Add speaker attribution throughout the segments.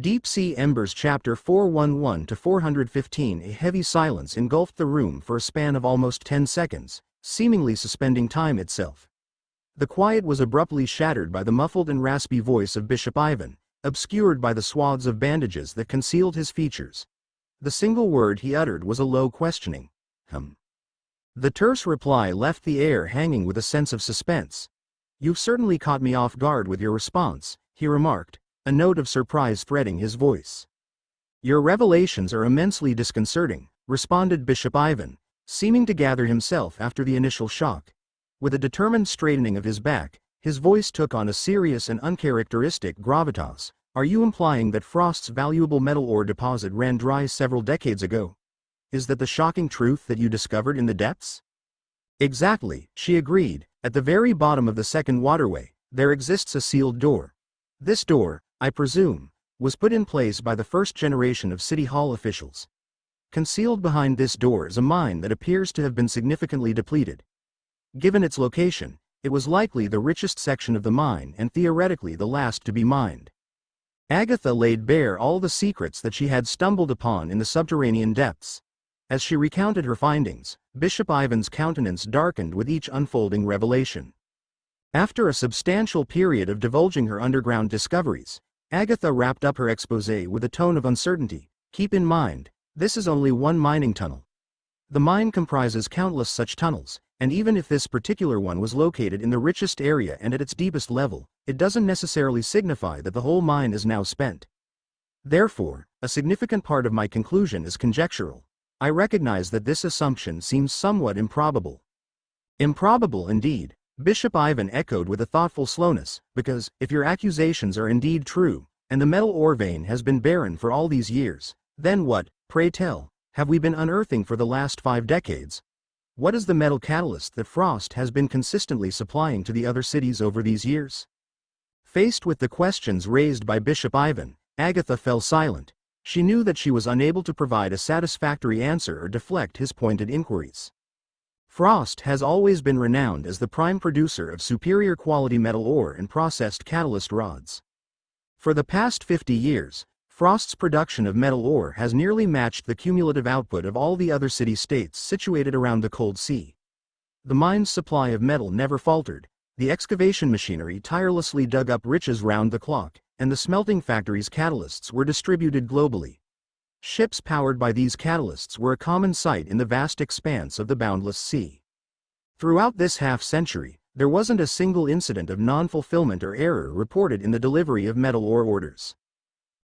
Speaker 1: Deep Sea Embers Chapter 411-415. A heavy silence engulfed the room for a span of almost 10 seconds, seemingly suspending time itself. The quiet was abruptly shattered by the muffled and raspy voice of Bishop Ivan, obscured by the swaths of bandages that concealed his features. The single word he uttered was a low questioning, The terse reply left the air hanging with a sense of suspense. "You've certainly caught me off guard with your response," he remarked, a note of surprise threading his voice. "Your revelations are immensely disconcerting," responded Bishop Ivan, seeming to gather himself after the initial shock. With a determined straightening of his back, his voice took on a serious and uncharacteristic gravitas. "Are you implying that Frost's valuable metal ore deposit ran dry several decades ago? Is that the shocking truth that you discovered in the depths?" "Exactly," she agreed. "At the very bottom of the second waterway, there exists a sealed door. This door, I presume, was put in place by the first generation of City Hall officials. Concealed behind this door is a mine that appears to have been significantly depleted. Given its location, it was likely the richest section of the mine and theoretically the last to be mined." Agatha laid bare all the secrets that she had stumbled upon in the subterranean depths. As she recounted her findings, Bishop Ivan's countenance darkened with each unfolding revelation. After a substantial period of divulging her underground discoveries, Agatha wrapped up her exposé with a tone of uncertainty. "Keep in mind, this is only one mining tunnel. The mine comprises countless such tunnels, and even if this particular one was located in the richest area and at its deepest level, it doesn't necessarily signify that the whole mine is now spent. Therefore, a significant part of my conclusion is conjectural. I recognize that this assumption seems somewhat improbable." "Improbable indeed," Bishop Ivan echoed with a thoughtful slowness, "because, if your accusations are indeed true, and the metal ore vein has been barren for all these years, then what, pray tell, have we been unearthing for the last 5 decades? What is the metal catalyst that Frost has been consistently supplying to the other cities over these years?" Faced with the questions raised by Bishop Ivan, Agatha fell silent. She knew that she was unable to provide a satisfactory answer or deflect his pointed inquiries. Frost has always been renowned as the prime producer of superior quality metal ore and processed catalyst rods. For the past 50 years, Frost's production of metal ore has nearly matched the cumulative output of all the other city-states situated around the Cold Sea. The mine's supply of metal never faltered, the excavation machinery tirelessly dug up riches round the clock, and the smelting factory's catalysts were distributed globally. Ships powered by these catalysts were a common sight in the vast expanse of the boundless sea. Throughout this half-century, there wasn't a single incident of non-fulfillment or error reported in the delivery of metal ore orders.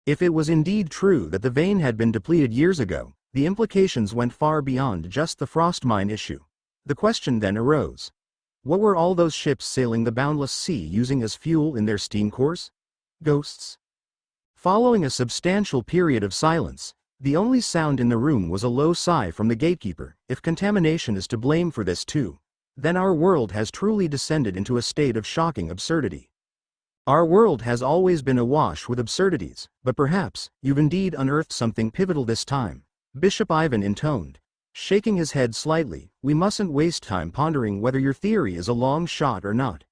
Speaker 1: If it was indeed true that the vein had been depleted years ago, the implications went far beyond just the Frost mine issue. The question then arose: what were all those ships sailing the boundless sea using as fuel in their steam cores? Ghosts? Following a substantial period of silence, the only sound in the room was a low sigh from the gatekeeper. "If contamination is to blame for this too, then our world has truly descended into a state of shocking absurdity. Our world has always been awash with absurdities, but perhaps you've indeed unearthed something pivotal this time," Bishop Ivan intoned, shaking his head slightly. "We mustn't waste time pondering whether your theory is a long shot or not.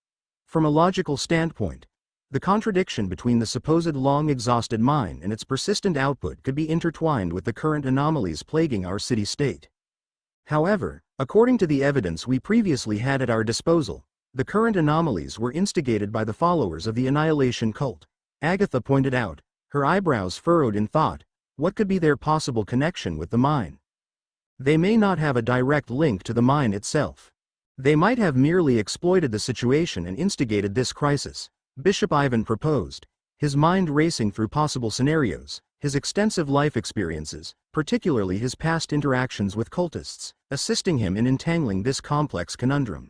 Speaker 1: From a logical standpoint, the contradiction between the supposed long-exhausted mine and its persistent output could be intertwined with the current anomalies plaguing our city-state. However, according to the evidence we previously had at our disposal, the current anomalies were instigated by the followers of the Annihilation cult," Agatha pointed out, her eyebrows furrowed in thought. "What could be their possible connection with the mine? They may not have a direct link to the mine itself. They might have merely exploited the situation and instigated this crisis," Bishop Ivan proposed, his mind racing through possible scenarios. His extensive life experiences, particularly his past interactions with cultists, assisting him in entangling this complex conundrum.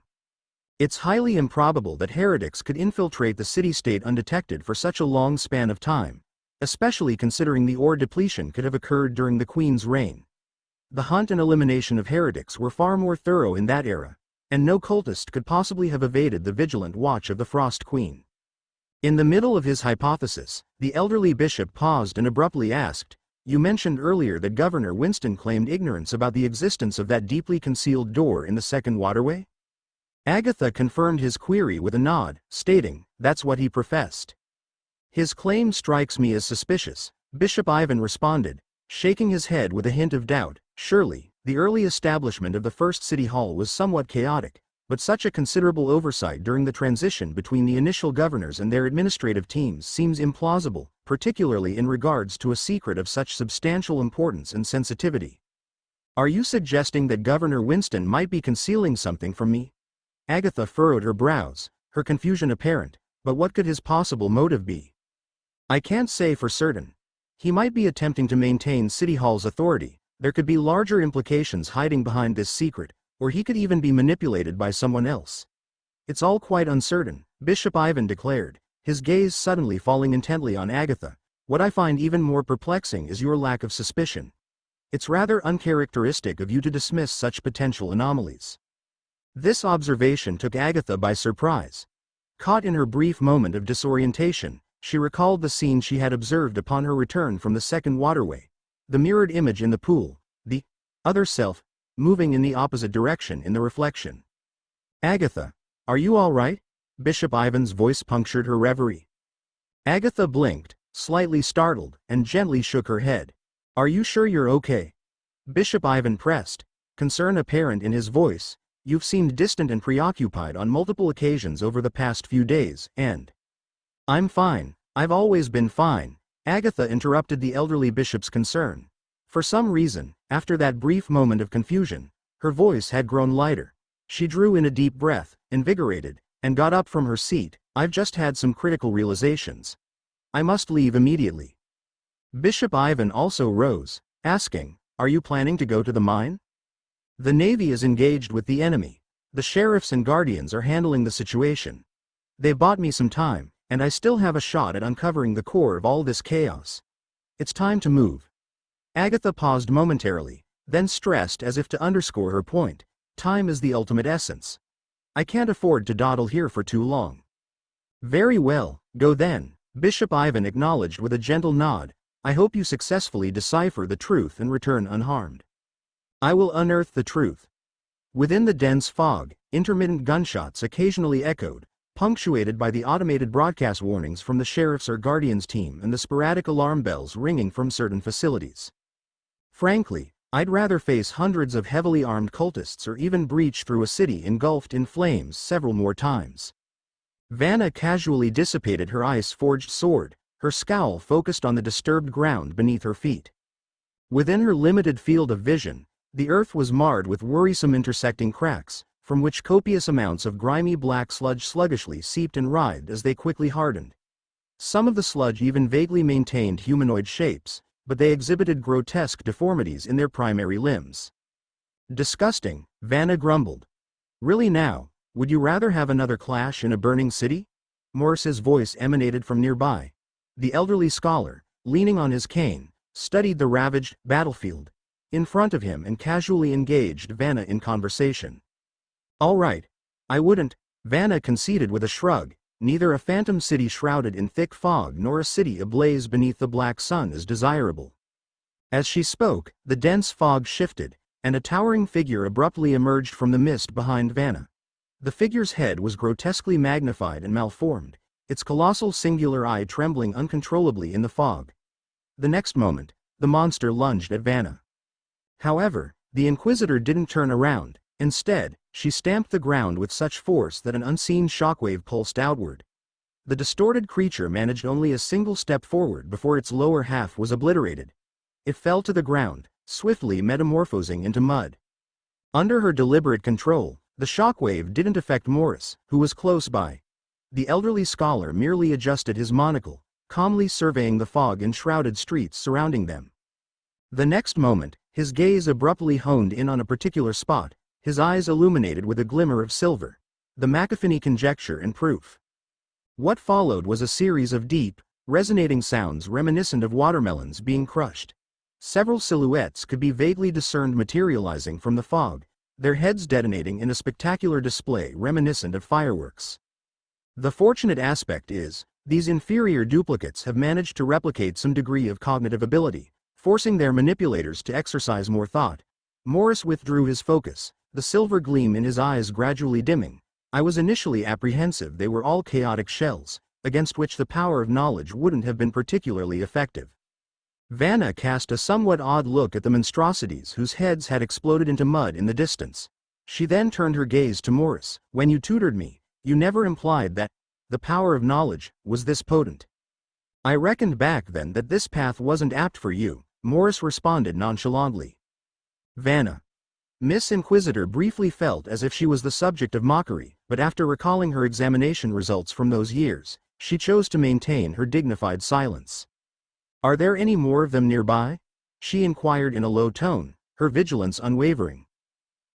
Speaker 1: "It's highly improbable that heretics could infiltrate the city-state undetected for such a long span of time, especially considering the ore depletion could have occurred during the Queen's reign. The hunt and elimination of heretics were far more thorough in that era, and no cultist could possibly have evaded the vigilant watch of the Frost Queen." In the middle of his hypothesis, the elderly bishop paused and abruptly asked, "You mentioned earlier that Governor Winston claimed ignorance about the existence of that deeply concealed door in the second waterway?" Agatha confirmed his query with a nod, stating, "That's what he professed. His claim strikes me as suspicious, Bishop Ivan responded, shaking his head with a hint of doubt. Surely, the early establishment of the first city hall was somewhat chaotic, but such a considerable oversight during the transition between the initial governors and their administrative teams seems implausible, particularly in regards to a secret of such substantial importance and sensitivity. Are you suggesting that Governor Winston might be concealing something from me? Agatha furrowed her brows, her confusion apparent, but what could his possible motive be? I can't say for certain. He might be attempting to maintain City Hall's authority. There could be larger implications hiding behind this secret, or he could even be manipulated by someone else. It's all quite uncertain, Bishop Ivan declared, his gaze suddenly falling intently on Agatha. What I find even more perplexing is your lack of suspicion. It's rather uncharacteristic of you to dismiss such potential anomalies. This observation took Agatha by surprise. Caught in her brief moment of disorientation, she recalled the scene she had observed upon her return from the second waterway. The mirrored image in the pool, the other self, moving in the opposite direction in the reflection. Agatha, are you all right? Bishop Ivan's voice punctured her reverie. Agatha blinked, slightly startled, and gently shook her head. Are you sure you're okay? Bishop Ivan pressed, concern apparent in his voice. You've seemed distant and preoccupied on multiple occasions over the past few days, and... I'm fine, I've always been fine, Agatha interrupted the elderly bishop's concern. For some reason, after that brief moment of confusion, her voice had grown lighter. She drew in a deep breath, invigorated, and got up from her seat. I've just had some critical realizations. I must leave immediately. Bishop Ivan also rose, asking, are you planning to go to the mine? The Navy is engaged with the enemy. The sheriffs and guardians are handling the situation. They bought me some time, and I still have a shot at uncovering the core of all this chaos. It's time to move. Agatha paused momentarily, then stressed as if to underscore her point. Time is the ultimate essence. I can't afford to dawdle here for too long. Very well, go then, Bishop Ivan acknowledged with a gentle nod. I hope you successfully decipher the truth and return unharmed. I will unearth the truth. Within the dense fog, intermittent gunshots occasionally echoed, punctuated by the automated broadcast warnings from the sheriff's or guardian's team and the sporadic alarm bells ringing from certain facilities. Frankly, I'd rather face hundreds of heavily armed cultists or even breach through a city engulfed in flames several more times. Vanna casually dissipated her ice-forged sword, her scowl focused on the disturbed ground beneath her feet. Within her limited field of vision, the earth was marred with worrisome intersecting cracks, from which copious amounts of grimy black sludge sluggishly seeped and writhed as they quickly hardened. Some of the sludge even vaguely maintained humanoid shapes, but they exhibited grotesque deformities in their primary limbs. Disgusting, Vanna grumbled. Really now, would you rather have another clash in a burning city? Morris's voice emanated from nearby. The elderly scholar, leaning on his cane, studied the ravaged battlefield in front of him and casually engaged Vanna in conversation. All right, I wouldn't, Vanna conceded with a shrug. Neither a phantom city shrouded in thick fog nor a city ablaze beneath the black sun is desirable. As she spoke, the dense fog shifted, and a towering figure abruptly emerged from the mist behind Vanna. The figure's head was grotesquely magnified and malformed, its colossal singular eye trembling uncontrollably in the fog. The next moment, the monster lunged at Vanna. However, the Inquisitor didn't turn around. Instead, she stamped the ground with such force that an unseen shockwave pulsed outward. The distorted creature managed only a single step forward before its lower half was obliterated. It fell to the ground, swiftly metamorphosing into mud. Under her deliberate control, the shockwave didn't affect Morris, who was close by. The elderly scholar merely adjusted his monocle, calmly surveying the fog-enshrouded streets surrounding them. The next moment, his gaze abruptly honed in on a particular spot, his eyes illuminated with a glimmer of silver. The McAfee conjecture and proof. What followed was a series of deep, resonating sounds reminiscent of watermelons being crushed. Several silhouettes could be vaguely discerned materializing from the fog, their heads detonating in a spectacular display reminiscent of fireworks. The fortunate aspect is, these inferior duplicates have managed to replicate some degree of cognitive ability, forcing their manipulators to exercise more thought. Morris withdrew his focus, the silver gleam in his eyes gradually dimming. I was initially apprehensive they were all chaotic shells, against which the power of knowledge wouldn't have been particularly effective. Vanna cast a somewhat odd look at the monstrosities whose heads had exploded into mud in the distance. She then turned her gaze to Morris. "When you tutored me, you never implied that the power of knowledge was this potent." "I reckoned back then that this path wasn't apt for you," Morris responded nonchalantly. Vanna. Miss Inquisitor briefly felt as if she was the subject of mockery, but after recalling her examination results from those years, she chose to maintain her dignified silence. "Are there any more of them nearby?" she inquired in a low tone, her vigilance unwavering.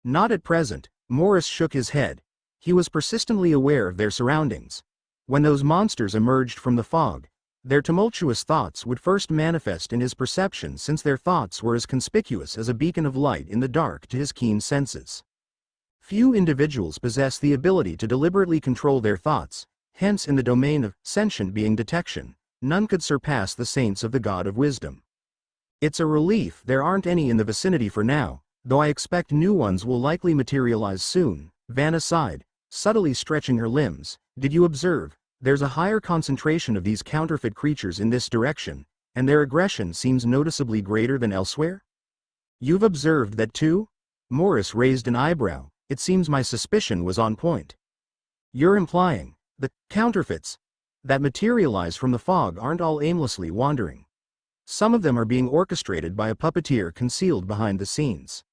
Speaker 1: "Not at present," Morris shook his head. He was persistently aware of their surroundings. When those monsters emerged from the fog, their tumultuous thoughts would first manifest in his perception, since their thoughts were as conspicuous as a beacon of light in the dark to his keen senses. Few individuals possess the ability to deliberately control their thoughts, hence in the domain of sentient being detection, none could surpass the saints of the God of Wisdom. "It's a relief there aren't any in the vicinity for now, though I expect new ones will likely materialize soon," Vanna sighed, subtly stretching her limbs. "Did you observe? There's a higher concentration of these counterfeit creatures in this direction, and their aggression seems noticeably greater than elsewhere?" "You've observed that too?" Morris raised an eyebrow. "It seems my suspicion was on point." "You're implying the counterfeits that materialize from the fog aren't all aimlessly wandering. Some of them are being orchestrated by a puppeteer concealed behind the scenes."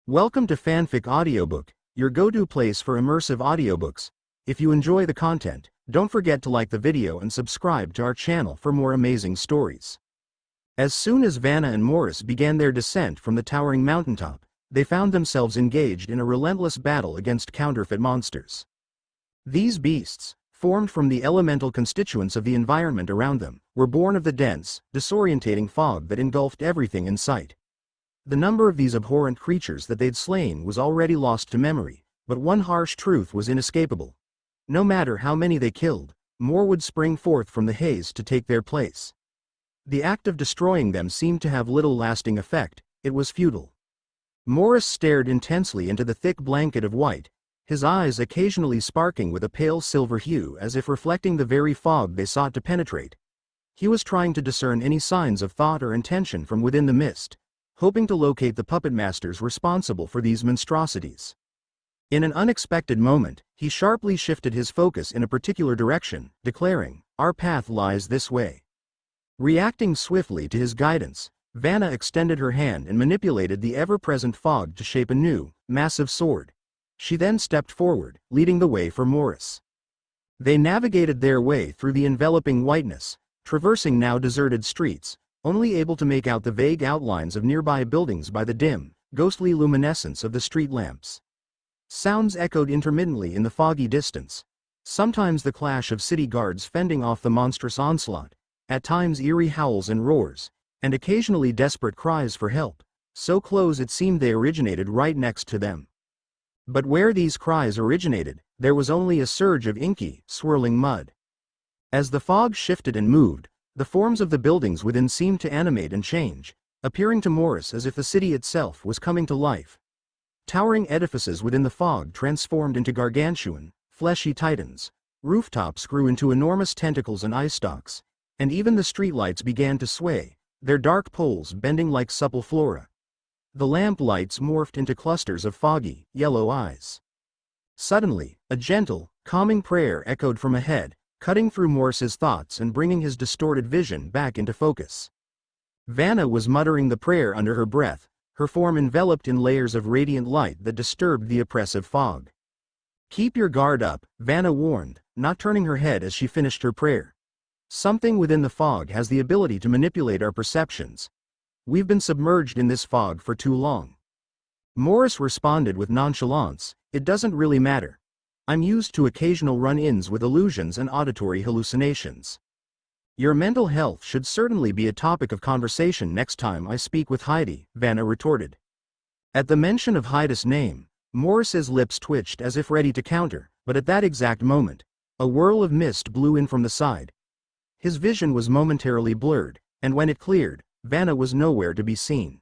Speaker 1: Welcome to Fanfic Audiobook, your go-to place for immersive audiobooks. If you enjoy the content, don't forget to like the video and subscribe to our channel for more amazing stories. As soon as Vanna and Morris began their descent from the towering mountaintop, they found themselves engaged in a relentless battle against counterfeit monsters. These beasts, formed from the elemental constituents of the environment around them, were born of the dense, disorientating fog that engulfed everything in sight. The number of these abhorrent creatures that they'd slain was already lost to memory, but one harsh truth was inescapable. No matter how many they killed, more would spring forth from the haze to take their place. The act of destroying them seemed to have little lasting effect. It was futile. Morris stared intensely into the thick blanket of white, his eyes occasionally sparkling with a pale silver hue as if reflecting the very fog they sought to penetrate. He was trying to discern any signs of thought or intention from within the mist, hoping to locate the puppet masters responsible for these monstrosities. In an unexpected moment, he sharply shifted his focus in a particular direction, declaring, "Our path lies this way." Reacting swiftly to his guidance, Vanna extended her hand and manipulated the ever-present fog to shape a new, massive sword. She then stepped forward, leading the way for Morris. They navigated their way through the enveloping whiteness, traversing now deserted streets, only able to make out the vague outlines of nearby buildings by the dim, ghostly luminescence of the street lamps. Sounds echoed intermittently in the foggy distance. Sometimes the clash of city guards fending off the monstrous onslaught, at times eerie howls and roars, and occasionally desperate cries for help, so close it seemed they originated right next to them. But where these cries originated, there was only a surge of inky, swirling mud. As the fog shifted and moved, the forms of the buildings within seemed to animate and change, appearing to Morris as if the city itself was coming to life. Towering edifices within the fog transformed into gargantuan, fleshy titans, rooftops grew into enormous tentacles and eye stalks, and even the streetlights began to sway, their dark poles bending like supple flora. The lamp lights morphed into clusters of foggy, yellow eyes. Suddenly, a gentle, calming prayer echoed from ahead, cutting through Morris's thoughts and bringing his distorted vision back into focus. Vanna was muttering the prayer under her breath, her form enveloped in layers of radiant light that disturbed the oppressive fog. "Keep your guard up," Vanna warned, not turning her head as she finished her prayer. "Something within the fog has the ability to manipulate our perceptions. We've been submerged in this fog for too long." Morris responded with nonchalance, "It doesn't really matter. I'm used to occasional run-ins with illusions and auditory hallucinations." "Your mental health should certainly be a topic of conversation next time I speak with Heidi," Vanna retorted. At the mention of Heidi's name, Morris's lips twitched as if ready to counter, but at that exact moment, a whirl of mist blew in from the side. His vision was momentarily blurred, and when it cleared, Vanna was nowhere to be seen.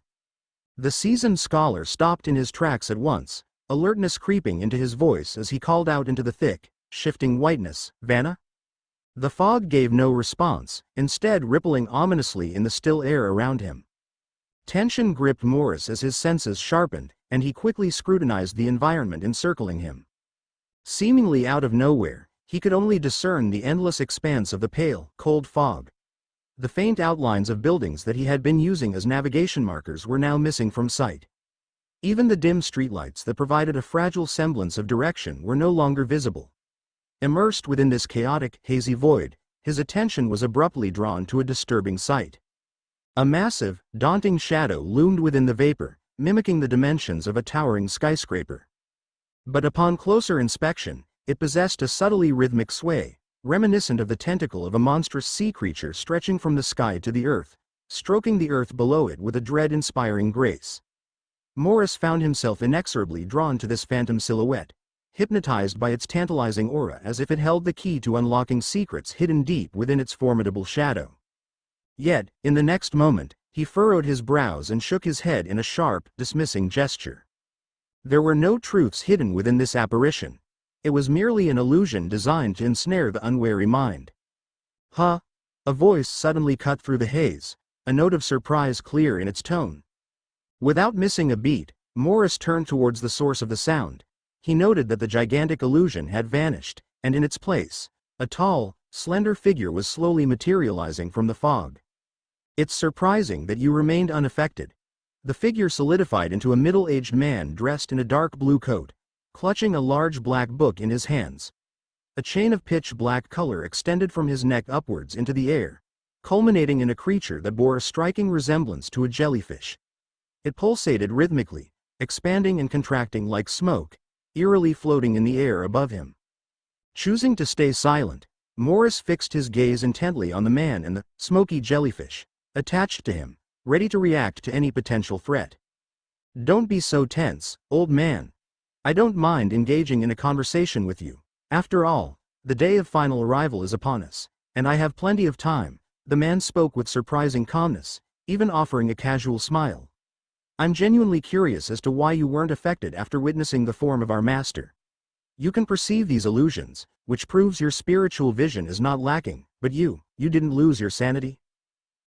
Speaker 1: The seasoned scholar stopped in his tracks at once, alertness creeping into his voice as he called out into the thick, shifting whiteness, "Vanna?" The fog gave no response, instead rippling ominously in the still air around him. Tension gripped Morris as his senses sharpened, and he quickly scrutinized the environment encircling him. Seemingly out of nowhere, he could only discern the endless expanse of the pale, cold fog. The faint outlines of buildings that he had been using as navigation markers were now missing from sight. Even the dim streetlights that provided a fragile semblance of direction were no longer visible. Immersed within this chaotic, hazy void, his attention was abruptly drawn to a disturbing sight. A massive, daunting shadow loomed within the vapor, mimicking the dimensions of a towering skyscraper. But upon closer inspection, it possessed a subtly rhythmic sway, reminiscent of the tentacle of a monstrous sea creature stretching from the sky to the earth, stroking the earth below it with a dread-inspiring grace. Morris found himself inexorably drawn to this phantom silhouette, hypnotized by its tantalizing aura as if it held the key to unlocking secrets hidden deep within its formidable shadow. Yet, in the next moment, he furrowed his brows and shook his head in a sharp, dismissing gesture. There were no truths hidden within this apparition. It was merely an illusion designed to ensnare the unwary mind. "Huh?" A voice suddenly cut through the haze, a note of surprise clear in its tone. Without missing a beat, Morris turned towards the source of the sound. He noted that the gigantic illusion had vanished, and in its place, a tall, slender figure was slowly materializing from the fog. "It's surprising that you remained unaffected." The figure solidified into a middle-aged man dressed in a dark blue coat, clutching a large black book in his hands. A chain of pitch black color extended from his neck upwards into the air, culminating in a creature that bore a striking resemblance to a jellyfish. It pulsated rhythmically, expanding and contracting like smoke, eerily floating in the air above him. Choosing to stay silent, Morris fixed his gaze intently on the man and the smoky jellyfish, attached to him, ready to react to any potential threat. "Don't be so tense, old man. I don't mind engaging in a conversation with you. After all, the day of final arrival is upon us, and I have plenty of time." The man spoke with surprising calmness, even offering a casual smile. "I'm genuinely curious as to why you weren't affected after witnessing the form of our master. You can perceive these illusions, which proves your spiritual vision is not lacking, but you didn't lose your sanity?"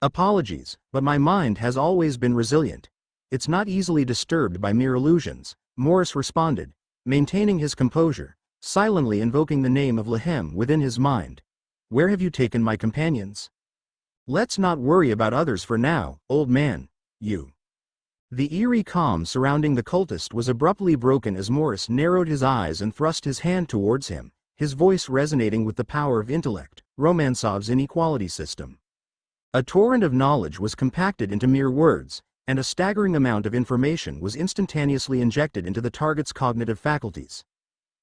Speaker 1: "Apologies, but my mind has always been resilient. It's not easily disturbed by mere illusions," Morris responded, maintaining his composure, silently invoking the name of Lahem within his mind. "Where have you taken my companions?" "Let's not worry about others for now, old man. You." The eerie calm surrounding the cultist was abruptly broken as Morris narrowed his eyes and thrust his hand towards him, his voice resonating with the power of intellect, Romansov's inequality system. A torrent of knowledge was compacted into mere words, and a staggering amount of information was instantaneously injected into the target's cognitive faculties.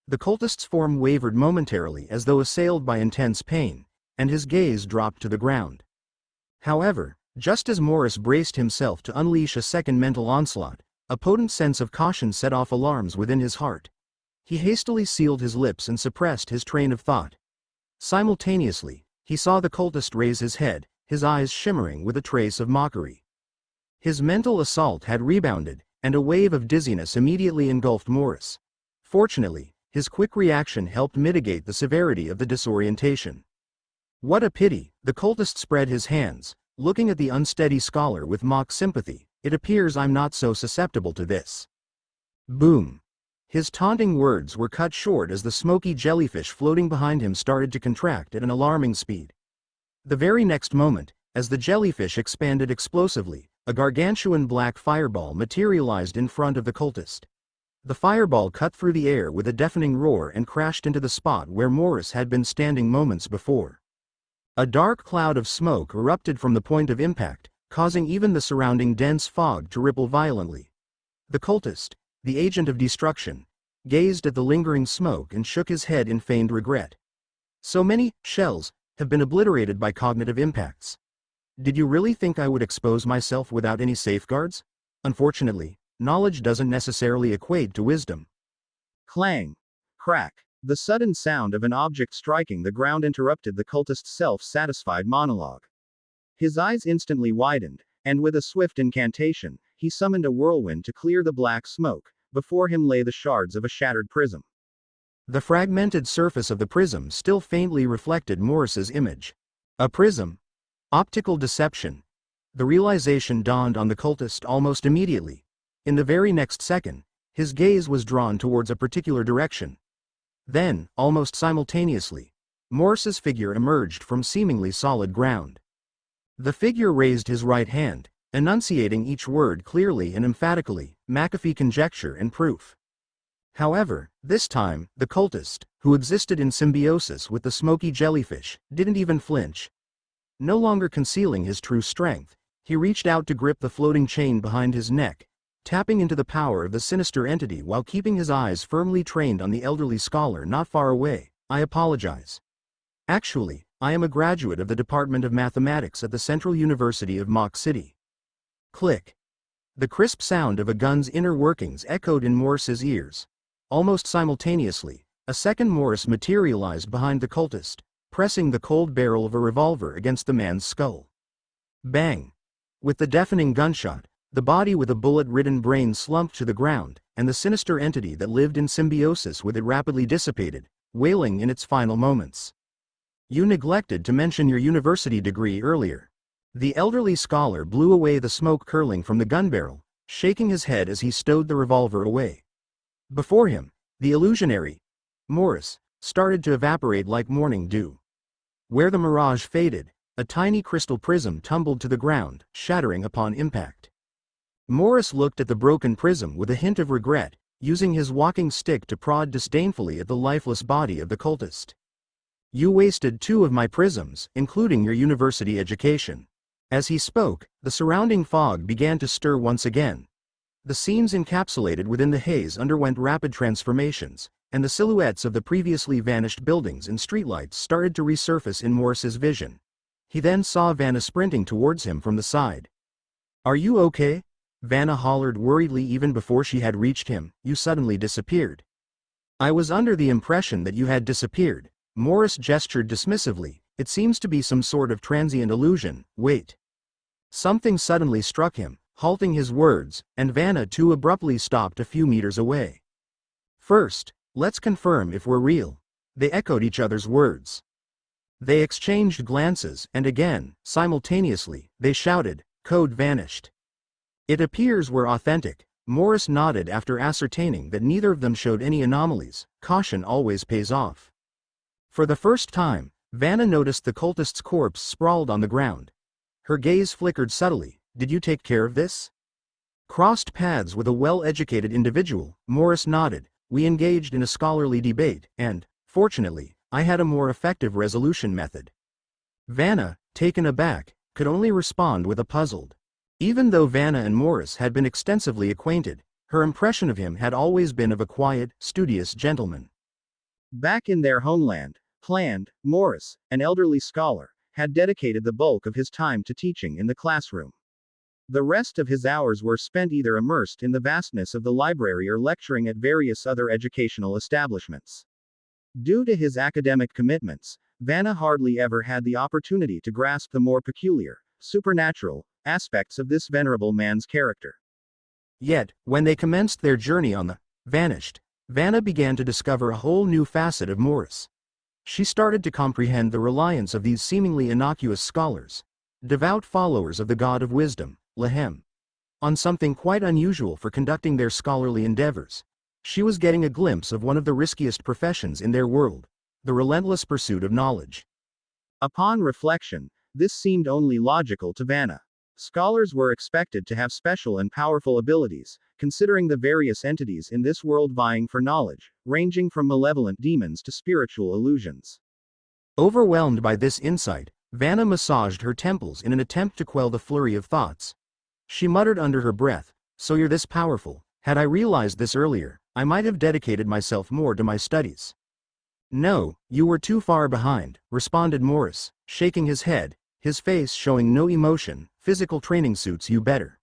Speaker 1: The cultist's form wavered momentarily as though assailed by intense pain, and his gaze dropped to the ground. However, just as Morris braced himself to unleash a second mental onslaught, a potent sense of caution set off alarms within his heart. He hastily sealed his lips and suppressed his train of thought. Simultaneously, he saw the cultist raise his head, his eyes shimmering with a trace of mockery. His mental assault had rebounded, and a wave of dizziness immediately engulfed Morris. Fortunately, his quick reaction helped mitigate the severity of the disorientation. "What a pity," the cultist spread his hands, looking at the unsteady scholar with mock sympathy. "It appears I'm not so susceptible to this." Boom. His taunting words were cut short as the smoky jellyfish floating behind him started to contract at an alarming speed. The very next moment, as the jellyfish expanded explosively, a gargantuan black fireball materialized in front of the cultist. The fireball cut through the air with a deafening roar and crashed into the spot where Morris had been standing moments before. A dark cloud of smoke erupted from the point of impact, causing even the surrounding dense fog to ripple violently. The cultist, the agent of destruction, gazed at the lingering smoke and shook his head in feigned regret. "So many shells have been obliterated by cognitive impacts. Did you really think I would expose myself without any safeguards? Unfortunately, knowledge doesn't necessarily equate to wisdom." Clang! Crack! The sudden sound of an object striking the ground interrupted the cultist's self-satisfied monologue. His eyes instantly widened, and with a swift incantation, he summoned a whirlwind to clear the black smoke. Before him lay the shards of a shattered prism. The fragmented surface of the prism still faintly reflected Morris's image. A prism? Optical deception. The realization dawned on the cultist almost immediately. In the very next second, his gaze was drawn towards a particular direction. Then, almost simultaneously, Morris's figure emerged from seemingly solid ground. The figure raised his right hand, enunciating each word clearly and emphatically, McAfee conjecture and proof. However, this time, the cultist, who existed in symbiosis with the smoky jellyfish, didn't even flinch. No longer concealing his true strength, he reached out to grip the floating chain behind his neck, tapping into the power of the sinister entity while keeping his eyes firmly trained on the elderly scholar not far away. I apologize. Actually, I am a graduate of the Department of Mathematics at the Central University of Mach City. Click. The crisp sound of a gun's inner workings echoed in Morris's ears. Almost simultaneously, a second Morris materialized behind the cultist, pressing the cold barrel of a revolver against the man's skull. Bang! With the deafening gunshot, the body with a bullet-ridden brain slumped to the ground, and the sinister entity that lived in symbiosis with it rapidly dissipated, wailing in its final moments. You neglected to mention your university degree earlier. The elderly scholar blew away the smoke curling from the gun barrel, shaking his head as he stowed the revolver away. Before him, the illusionary, Morris, started to evaporate like morning dew. Where the mirage faded, a tiny crystal prism tumbled to the ground, shattering upon impact. Morris looked at the broken prism with a hint of regret, using his walking stick to prod disdainfully at the lifeless body of the cultist. You wasted 2 of my prisms, including your university education. As he spoke, the surrounding fog began to stir once again. The scenes encapsulated within the haze underwent rapid transformations, and the silhouettes of the previously vanished buildings and streetlights started to resurface in Morris's vision. He then saw Vanna sprinting towards him from the side. Are you okay? Vanna hollered worriedly even before she had reached him. You suddenly disappeared. I was under the impression that you had disappeared. Morris gestured dismissively. It seems to be some sort of transient illusion. Wait. Something suddenly struck him, halting his words, and Vanna too abruptly stopped a few meters away. First, let's confirm if we're real. They echoed each other's words. They exchanged glances, and again, simultaneously, they shouted, "Code vanished." It appears we're authentic. Morris nodded after ascertaining that neither of them showed any anomalies. Caution always pays off. For the first time, Vanna noticed the cultist's corpse sprawled on the ground. Her gaze flickered subtly. Did you take care of this? Crossed paths with a well-educated individual, Morris nodded. We engaged in a scholarly debate, and, fortunately, I had a more effective resolution method. Vanna, taken aback, could only respond with a puzzled. Even though Vanna and Morris had been extensively acquainted, her impression of him had always been of a quiet, studious gentleman. Back in their homeland, Morris, an elderly scholar, had dedicated the bulk of his time to teaching in the classroom. The rest of his hours were spent either immersed in the vastness of the library or lecturing at various other educational establishments. Due to his academic commitments, Vanna hardly ever had the opportunity to grasp the more peculiar, supernatural, aspects of this venerable man's character. Yet, when they commenced their journey on the vanished, Vanna began to discover a whole new facet of Morris. She started to comprehend the reliance of these seemingly innocuous scholars, devout followers of the God of wisdom, Lahem, on something quite unusual for conducting their scholarly endeavors. She was getting a glimpse of one of the riskiest professions in their world, the relentless pursuit of knowledge. Upon reflection, this seemed only logical to Vanna. Scholars were expected to have special and powerful abilities, considering the various entities in this world vying for knowledge, ranging from malevolent demons to spiritual illusions. Overwhelmed by this insight, Vanna massaged her temples in an attempt to quell the flurry of thoughts. She muttered under her breath, "So you're this powerful. Had I realized this earlier, I might have dedicated myself more to my studies." "No, you were too far behind," responded Morris, shaking his head, his face showing no emotion. "Physical training suits you better."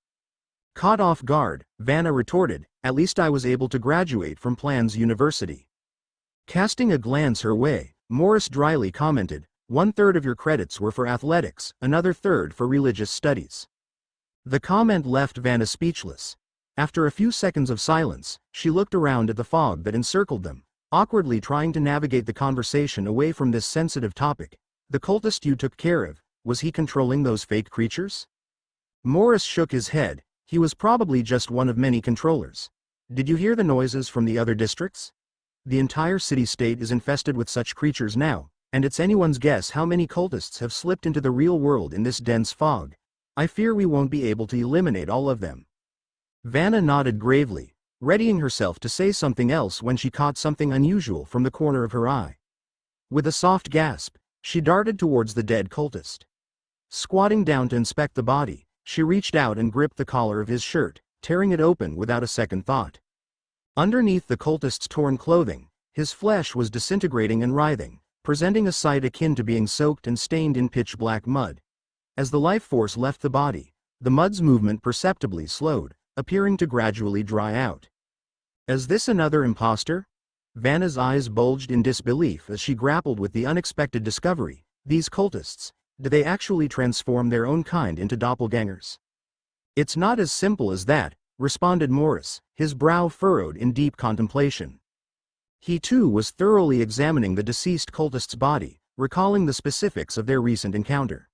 Speaker 1: Caught off guard, Vanna retorted, "At least I was able to graduate from Plan's University." Casting a glance her way, Morris dryly commented, "1/3 of your credits were for athletics, another third for religious studies." The comment left Vanna speechless. After a few seconds of silence, she looked around at the fog that encircled them, Awkwardly trying to navigate the conversation away from this sensitive topic, the cultist you took care of, was he controlling those fake creatures? Morris shook his head. He was probably just one of many controllers. Did you hear the noises from the other districts? The entire city-state is infested with such creatures now, and it's anyone's guess how many cultists have slipped into the real world in this dense fog. I fear we won't be able to eliminate all of them. Vanna nodded gravely, readying herself to say something else when she caught something unusual from the corner of her eye. With a soft gasp, she darted towards the dead cultist. Squatting down to inspect the body, she reached out and gripped the collar of his shirt, tearing it open without a second thought. Underneath the cultist's torn clothing, his flesh was disintegrating and writhing, presenting a sight akin to being soaked and stained in pitch-black mud. As the life force left the body, the mud's movement perceptibly slowed, appearing to gradually dry out. Is this another imposter? Vanna's eyes bulged in disbelief as she grappled with the unexpected discovery. These cultists, do they actually transform their own kind into doppelgangers? It's not as simple as that, responded Morris, his brow furrowed in deep contemplation. He too was thoroughly examining the deceased cultist's body, recalling the specifics of their recent encounter.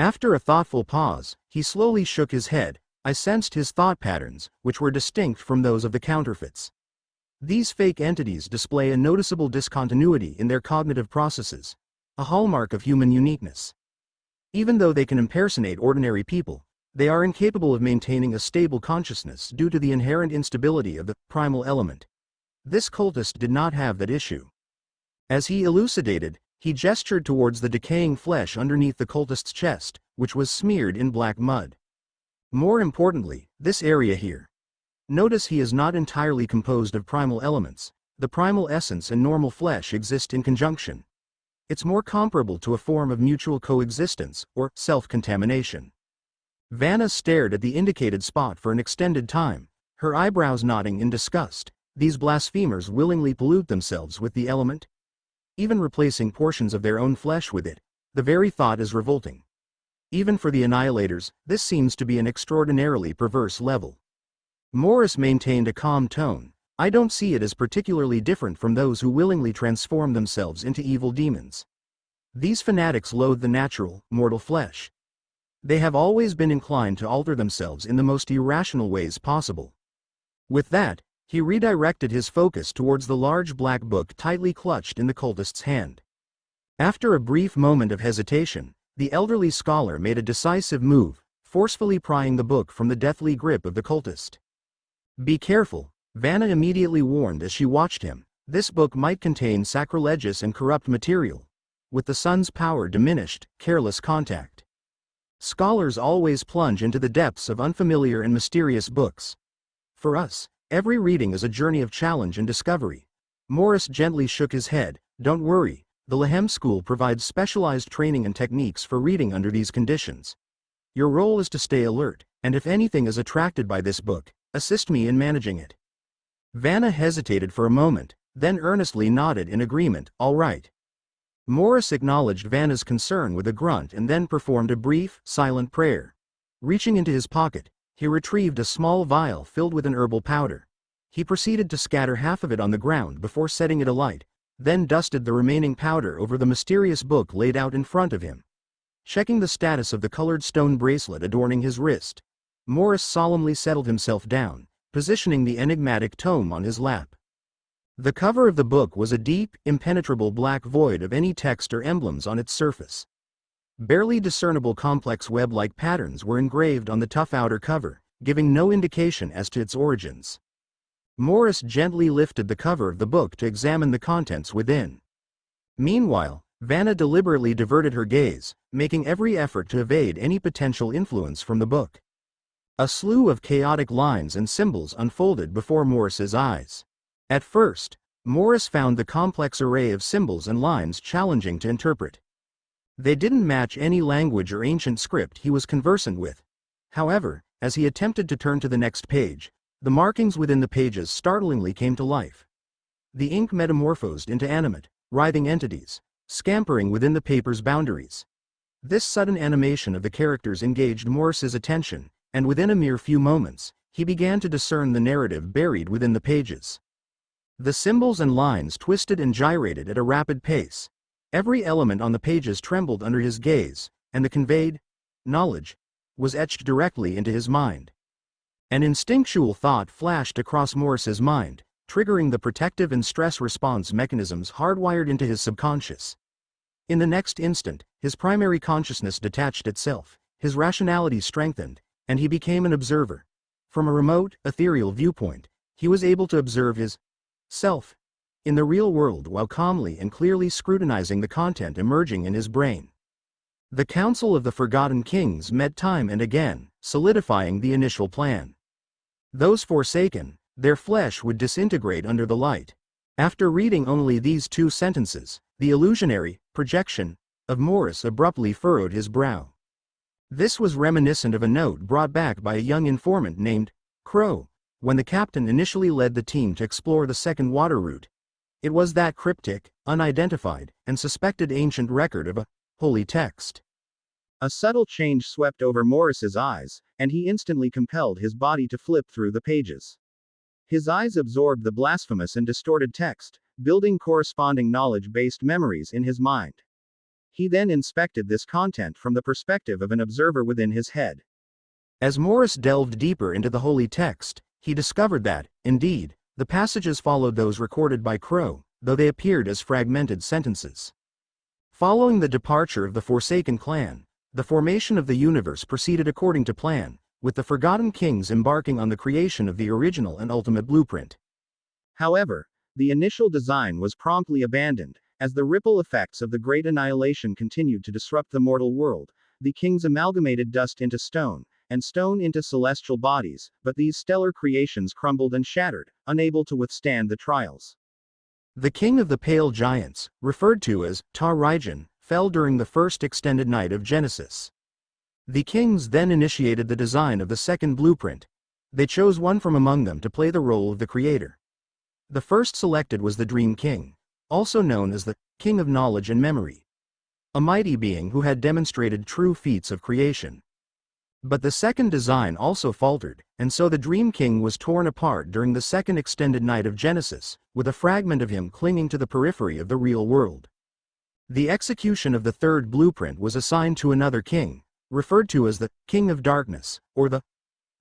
Speaker 1: After a thoughtful pause, he slowly shook his head. I sensed his thought patterns, which were distinct from those of the counterfeits. These fake entities display a noticeable discontinuity in their cognitive processes, a hallmark of human uniqueness. Even though they can impersonate ordinary people, they are incapable of maintaining a stable consciousness due to the inherent instability of the primal element. This cultist did not have that issue. As he elucidated, he gestured towards the decaying flesh underneath the cultist's chest, which was smeared in black mud. More importantly, this area here. Notice he is not entirely composed of primal elements. The primal essence and normal flesh exist in conjunction. It's more comparable to a form of mutual coexistence, or self-contamination. Vanna stared at the indicated spot for an extended time, her eyebrows nodding in disgust. These blasphemers willingly pollute themselves with the element? Even replacing portions of their own flesh with it. The very thought is revolting. Even for the Annihilators, this seems to be an extraordinarily perverse level. Morris maintained a calm tone. I don't see it as particularly different from those who willingly transform themselves into evil demons. These fanatics loathe the natural, mortal flesh. They have always been inclined to alter themselves in the most irrational ways possible. With that, he redirected his focus towards the large black book tightly clutched in the cultist's hand. After a brief moment of hesitation, the elderly scholar made a decisive move, forcefully prying the book from the deathly grip of the cultist. Be careful, Vanna immediately warned as she watched him. This book might contain sacrilegious and corrupt material. With the sun's power diminished, careless contact. Scholars always plunge into the depths of unfamiliar and mysterious books. For us, every reading is a journey of challenge and discovery. Morris gently shook his head. Don't worry, the Lehem School provides specialized training and techniques for reading under these conditions. Your role is to stay alert, and if anything is attracted by this book, assist me in managing it. Vanna hesitated for a moment, then earnestly nodded in agreement. All right. Morris acknowledged Vanna's concern with a grunt and then performed a brief, silent prayer. Reaching into his pocket, he retrieved a small vial filled with an herbal powder. He proceeded to scatter half of it on the ground before setting it alight, then dusted the remaining powder over the mysterious book laid out in front of him. Checking the status of the colored stone bracelet adorning his wrist, Morris solemnly settled himself down, positioning the enigmatic tome on his lap. The cover of the book was a deep, impenetrable black void of any text or emblems on its surface. Barely discernible complex web-like patterns were engraved on the tough outer cover, giving no indication as to its origins. Morris gently lifted the cover of the book to examine the contents within. Meanwhile, Vanna deliberately diverted her gaze, making every effort to evade any potential influence from the book. A slew of chaotic lines and symbols unfolded before Morris's eyes. At first, Morris found the complex array of symbols and lines challenging to interpret. They didn't match any language or ancient script he was conversant with. However, as he attempted to turn to the next page, the markings within the pages startlingly came to life. The ink metamorphosed into animate, writhing entities, scampering within the paper's boundaries. This sudden animation of the characters engaged Morris's attention, and within a mere few moments, he began to discern the narrative buried within the pages. The symbols and lines twisted and gyrated at a rapid pace. Every element on the pages trembled under his gaze, and the conveyed knowledge was etched directly into his mind. An instinctual thought flashed across Morris's mind, triggering the protective and stress response mechanisms hardwired into his subconscious. In the next instant, his primary consciousness detached itself, his rationality strengthened, and he became an observer. From a remote, ethereal viewpoint, he was able to observe his self in the real world while calmly and clearly scrutinizing the content emerging in his brain. The Council of the Forgotten Kings met time and again, solidifying the initial plan. Those forsaken, their flesh would disintegrate under the light. After reading only these 2 sentences, the illusionary projection of Morris abruptly furrowed his brow. This was reminiscent of a note brought back by a young informant named Crow, when the captain initially led the team to explore the second water route. It was that cryptic, unidentified, and suspected ancient record of a holy text. A subtle change swept over Morris's eyes, and he instantly compelled his body to flip through the pages. His eyes absorbed the blasphemous and distorted text, building corresponding knowledge-based memories in his mind. He then inspected this content from the perspective of an observer within his head. As Morris delved deeper into the holy text, he discovered that, indeed, the passages followed those recorded by Crow, though they appeared as fragmented sentences. Following the departure of the Forsaken clan, the formation of the universe proceeded according to plan, with the Forgotten Kings embarking on the creation of the original and ultimate blueprint. However, the initial design was promptly abandoned, as the ripple effects of the Great Annihilation continued to disrupt the mortal world. The kings amalgamated dust into stone, and stone into celestial bodies, but these stellar creations crumbled and shattered, unable to withstand the trials. The king of the Pale Giants, referred to as Ta-Rigen, fell during the first extended night of Genesis. The kings then initiated the design of the second blueprint. They chose one from among them to play the role of the creator. The first selected was the Dream King, also known as the King of Knowledge and Memory, a mighty being who had demonstrated true feats of creation. But the second design also faltered, and so the Dream King was torn apart during the second extended night of Genesis, with a fragment of him clinging to the periphery of the real world. The execution of the third blueprint was assigned to another king, referred to as the King of Darkness, or the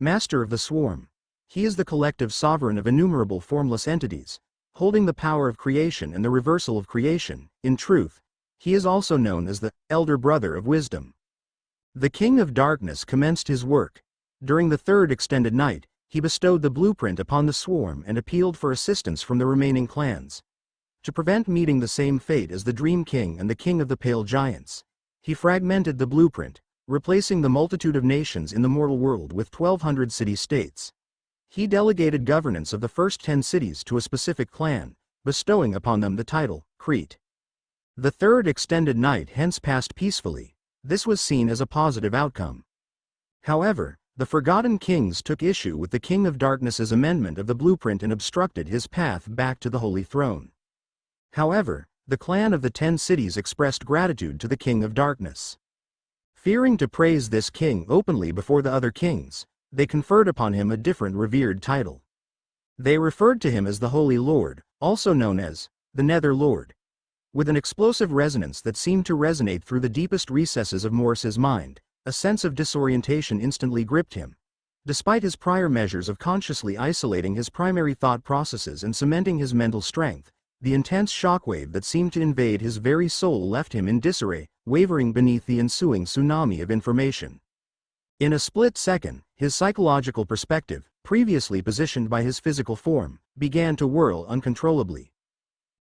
Speaker 1: Master of the Swarm. He is the collective sovereign of innumerable formless entities, holding the power of creation and the reversal of creation. In truth, he is also known as the Elder Brother of Wisdom. The King of Darkness commenced his work. During the third extended night, he bestowed the blueprint upon the swarm and appealed for assistance from the remaining clans. To prevent meeting the same fate as the Dream King and the King of the Pale Giants, he fragmented the blueprint, replacing the multitude of nations in the mortal world with 1,200 city-states. He delegated governance of the first 10 cities to a specific clan, bestowing upon them the title, Crete. The third extended night hence passed peacefully. This was seen as a positive outcome. However, the Forgotten Kings took issue with the King of Darkness's amendment of the blueprint and obstructed his path back to the Holy Throne. However, the clan of the 10 cities expressed gratitude to the King of Darkness. Fearing to praise this king openly before the other kings, they conferred upon him a different revered title. They referred to him as the Holy Lord, also known as the Nether Lord. With an explosive resonance that seemed to resonate through the deepest recesses of Morris's mind, a sense of disorientation instantly gripped him. Despite his prior measures of consciously isolating his primary thought processes and cementing his mental strength, the intense shockwave that seemed to invade his very soul left him in disarray, wavering beneath the ensuing tsunami of information. In a split second, his psychological perspective, previously positioned by his physical form, began to whirl uncontrollably.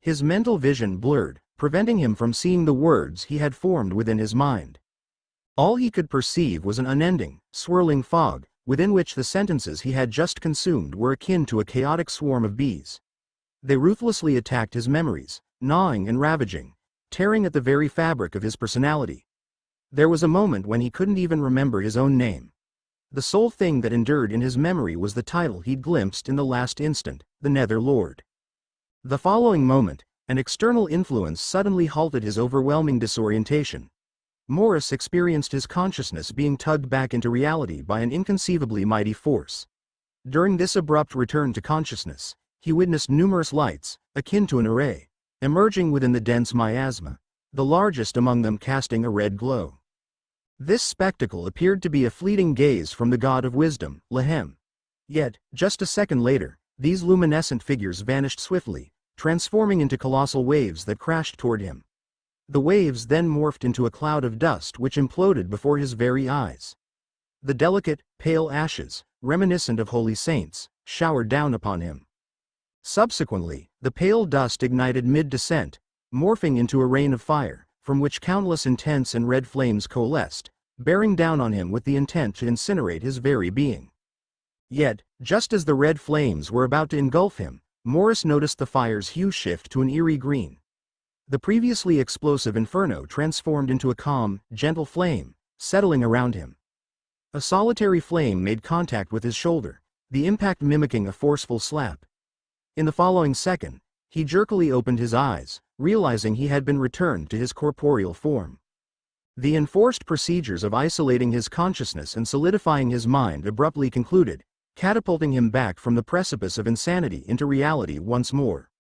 Speaker 1: His mental vision blurred, preventing him from seeing the words he had formed within his mind. All he could perceive was an unending, swirling fog, within which the sentences he had just consumed were akin to a chaotic swarm of bees. They ruthlessly attacked his memories, gnawing and ravaging, tearing at the very fabric of his personality. There was a moment when he couldn't even remember his own name. The sole thing that endured in his memory was the title he'd glimpsed in the last instant, the Nether Lord. The following moment, an external influence suddenly halted his overwhelming disorientation. Morris experienced his consciousness being tugged back into reality by an inconceivably mighty force. During this abrupt return to consciousness, he witnessed numerous lights, akin to an array, emerging within the dense miasma, the largest among them casting a red glow. This spectacle appeared to be a fleeting gaze from the god of wisdom, Lahem. Yet, just a second later, these luminescent figures vanished swiftly, transforming into colossal waves that crashed toward him. The waves then morphed into a cloud of dust which imploded before his very eyes. The delicate, pale ashes, reminiscent of holy saints, showered down upon him. Subsequently, the pale dust ignited mid-descent, morphing into a rain of fire, from which countless intense and red flames coalesced, bearing down on him with the intent to incinerate his very being. Yet, just as the red flames were about to engulf him, Morris noticed the fire's hue shift to an eerie green. The previously explosive inferno transformed into a calm, gentle flame, settling around him. A solitary flame made contact with his shoulder, the impact mimicking a forceful slap. In the following second, he jerkily opened his eyes, realizing he had been returned to his corporeal form. The enforced procedures of isolating his consciousness and solidifying his mind abruptly concluded, catapulting him back from the precipice of insanity into reality once more.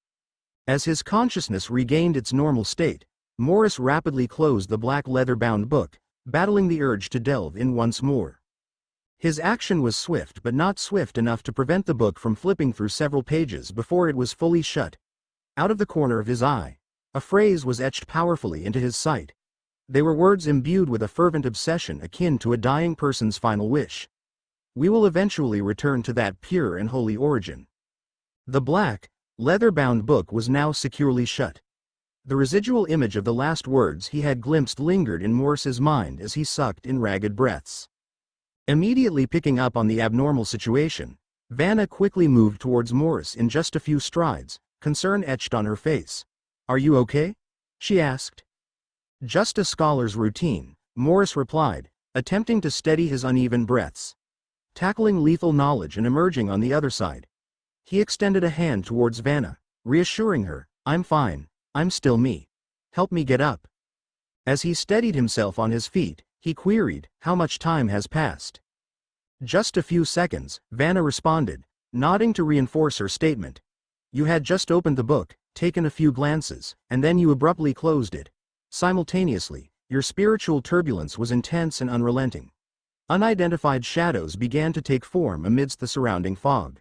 Speaker 1: As his consciousness regained its normal state, Morris rapidly closed the black leather-bound book, battling the urge to delve in once more. His action was swift but not swift enough to prevent the book from flipping through several pages before it was fully shut. Out of the corner of his eye, a phrase was etched powerfully into his sight. They were words imbued with a fervent obsession akin to a dying person's final wish. "We will eventually return to that pure and holy origin." The black, leather-bound book was now securely shut. The residual image of the last words he had glimpsed lingered in Morris's mind as he sucked in ragged breaths. Immediately picking up on the abnormal situation, Vanna quickly moved towards Morris in just a few strides, concern etched on her face. "Are you okay?" she asked. "Just a scholar's routine," Morris replied, attempting to steady his uneven breaths. Tackling lethal knowledge and emerging on the other side. He extended a hand towards Vanna, reassuring her, "I'm fine, I'm still me. Help me get up." As he steadied himself on his feet, he queried, "How much time has passed?" "Just a few seconds," Vanna responded, nodding to reinforce her statement. "You had just opened the book, taken a few glances, and then you abruptly closed it. Simultaneously, your spiritual turbulence was intense and unrelenting. Unidentified shadows began to take form amidst the surrounding fog."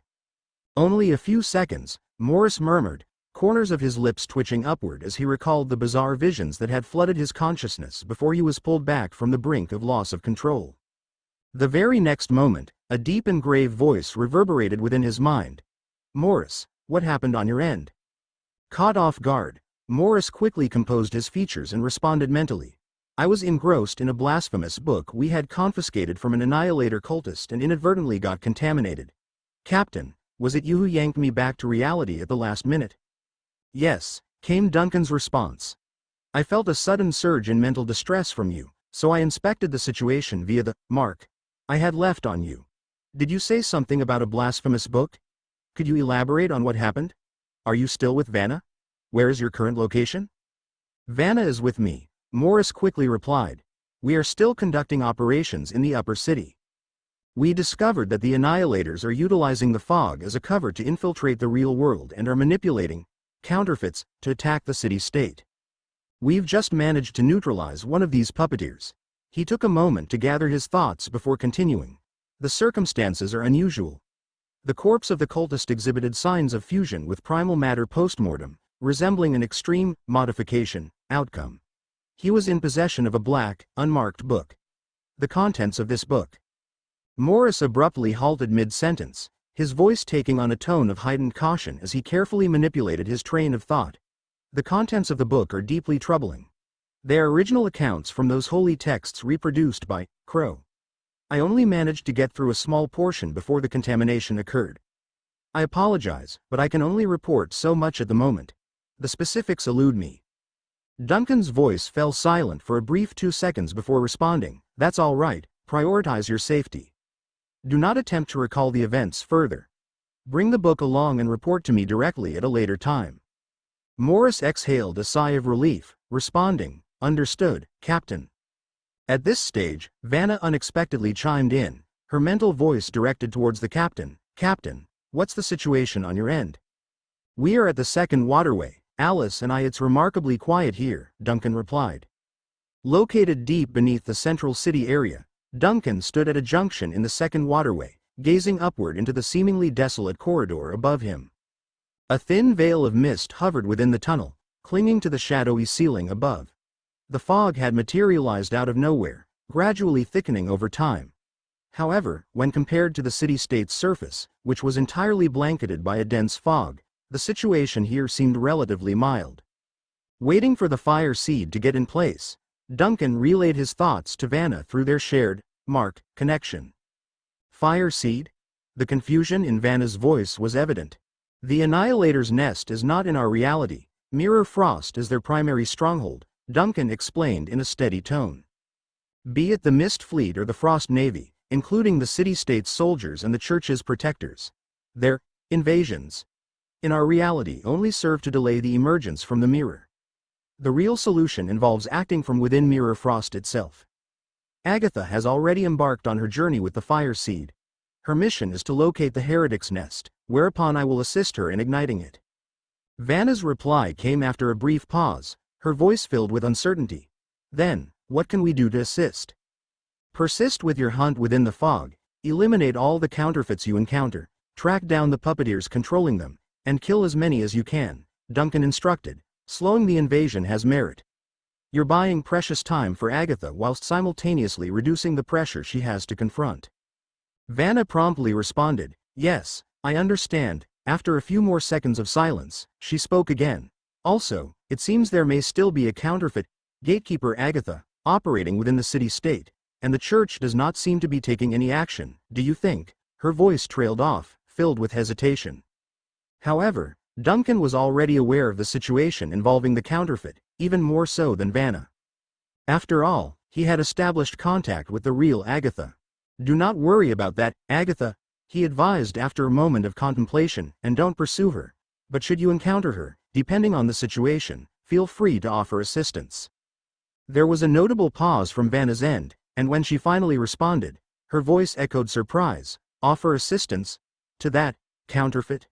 Speaker 1: "Only a few seconds," Morris murmured, corners of his lips twitching upward as he recalled the bizarre visions that had flooded his consciousness before he was pulled back from the brink of loss of control. The very next moment, a deep and grave voice reverberated within his mind. "Morris, what happened on your end?" Caught off guard, Morris quickly composed his features and responded mentally. "I was engrossed in a blasphemous book we had confiscated from an annihilator cultist and inadvertently got contaminated. Captain, was it you who yanked me back to reality at the last minute?" "Yes," came Duncan's response. "I felt a sudden surge in mental distress from you, so I inspected the situation via the mark I had left on you. Did you say something about a blasphemous book? Could you elaborate on what happened? Are you still with Vanna? Where is your current location?" "Vanna is with me," Morris quickly replied. "We are still conducting operations in the upper city. We discovered that the annihilators are utilizing the fog as a cover to infiltrate the real world and are manipulating counterfeits to attack the city-state. We've just managed to neutralize one of these puppeteers." He took a moment to gather his thoughts before continuing. "The circumstances are unusual. The corpse of the cultist exhibited signs of fusion with primal matter post-mortem, resembling an extreme modification outcome. He was in possession of a black, unmarked book. The contents of this book." Morris abruptly halted mid-sentence, his voice taking on a tone of heightened caution as he carefully manipulated his train of thought. "The contents of the book are deeply troubling. They are original accounts from those holy texts reproduced by Crow. I only managed to get through a small portion before the contamination occurred. I apologize, but I can only report so much at the moment. The specifics elude me." Duncan's voice fell silent for a brief 2 seconds before responding, "That's all right, prioritize your safety. Do not attempt to recall the events further. Bring the book along and report to me directly at a later time." Morris exhaled a sigh of relief, responding, "Understood, Captain." At this stage, Vanna unexpectedly chimed in, her mental voice directed towards the captain. "Captain, what's the situation on your end? We are at the second waterway, Alice and I. It's remarkably quiet here, Duncan replied. Located deep beneath the central city area, Duncan stood at a junction in the second waterway, gazing upward into the seemingly desolate corridor above him. A thin veil of mist hovered within the tunnel, clinging to the shadowy ceiling above. The fog had materialized out of nowhere, gradually thickening over time. However, when compared to the city-state's surface, which was entirely blanketed by a dense fog, the situation here seemed relatively mild. Waiting for the fire seed to get in place, Duncan relayed his thoughts to Vanna through their shared, marked, connection. Fire seed? The confusion in Vanna's voice was evident. The Annihilator's nest is not in our reality. Mirror Frost is their primary stronghold, Duncan explained in a steady tone. Be it the Mist Fleet or the Frost Navy, including the city-state's soldiers and the Church's protectors, their invasions in our reality only serve to delay the emergence from the mirror. The real solution involves acting from within Mirror Frost itself. Agatha has already embarked on her journey with the Fire Seed. Her mission is to locate the Heretic's nest, whereupon I will assist her in igniting it. Vanna's reply came after a brief pause, her voice filled with uncertainty. Then, what can we do to assist? Persist with your hunt within the fog, eliminate all the counterfeits you encounter, track down the puppeteers controlling them, and kill as many as you can, Duncan instructed. Slowing the invasion has merit. You're buying precious time for Agatha whilst simultaneously reducing the pressure she has to confront. Vanna promptly responded, yes, I understand. After a few more seconds of silence, she spoke again. Also, it seems there may still be a counterfeit gatekeeper Agatha operating within the city-state, and the Church does not seem to be taking any action, do you think? Her voice trailed off, filled with hesitation. However, Duncan was already aware of the situation involving the counterfeit, even more so than Vanna. After all, he had established contact with the real Agatha. Do not worry about that, Agatha, he advised after a moment of contemplation, and don't pursue her. But should you encounter her, depending on the situation, feel free to offer assistance. There was a notable pause from Vanna's end, and when she finally responded, her voice echoed surprise. Offer assistance? To that counterfeit?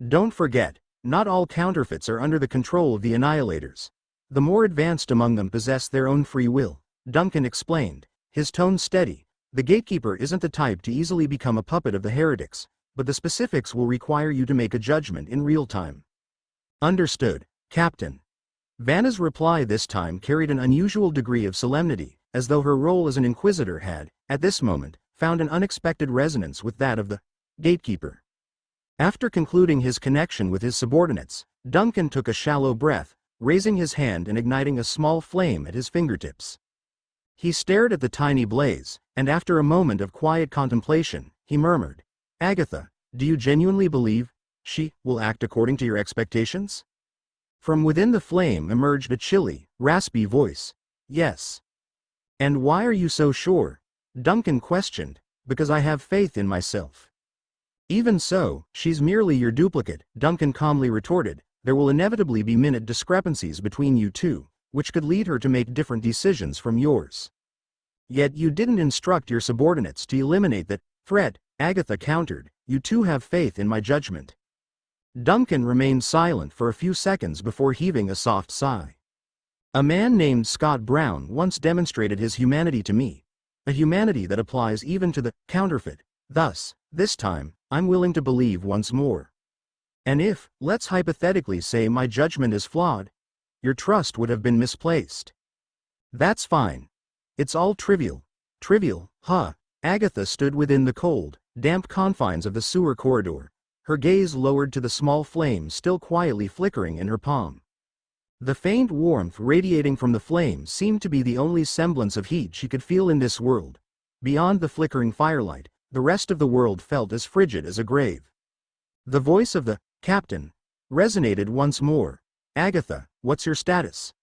Speaker 1: Don't forget, not all counterfeits are under the control of the Annihilators. The more advanced among them possess their own free will, Duncan explained, his tone steady. The gatekeeper isn't the type to easily become a puppet of the heretics, but the specifics will require you to make a judgment in real time. Understood, Captain. Vanna's reply this time carried an unusual degree of solemnity, as though her role as an inquisitor had, at this moment, found an unexpected resonance with that of the gatekeeper. After concluding his connection with his subordinates, Duncan took a shallow breath, raising his hand and igniting a small flame at his fingertips. He stared at the tiny blaze, and after a moment of quiet contemplation, he murmured, Agatha, do you genuinely believe she will act according to your expectations? From within the flame emerged a chilly, raspy voice. Yes. And why are you so sure? Duncan questioned. Because I have faith in myself. Even so, she's merely your duplicate, Duncan calmly retorted. There will inevitably be minute discrepancies between you two, which could lead her to make different decisions from yours. Yet you didn't instruct your subordinates to eliminate that threat, Agatha countered. You too have faith in my judgment. Duncan remained silent for a few seconds before heaving a soft sigh. A man named Scott Brown once demonstrated his humanity to me, a humanity that applies even to the counterfeit. Thus, this time, I'm willing to believe once more. And if, let's hypothetically say my judgment is flawed, your trust would have been misplaced. That's fine. It's all trivial. Trivial, huh? Agatha stood within the cold, damp confines of the sewer corridor, her gaze lowered to the small flame still quietly flickering in her palm. The faint warmth radiating from the flame seemed to be the only semblance of heat she could feel in this world. Beyond the flickering firelight, the rest of the world felt as frigid as a grave. The voice of the captain resonated once more. Agatha, what's your status?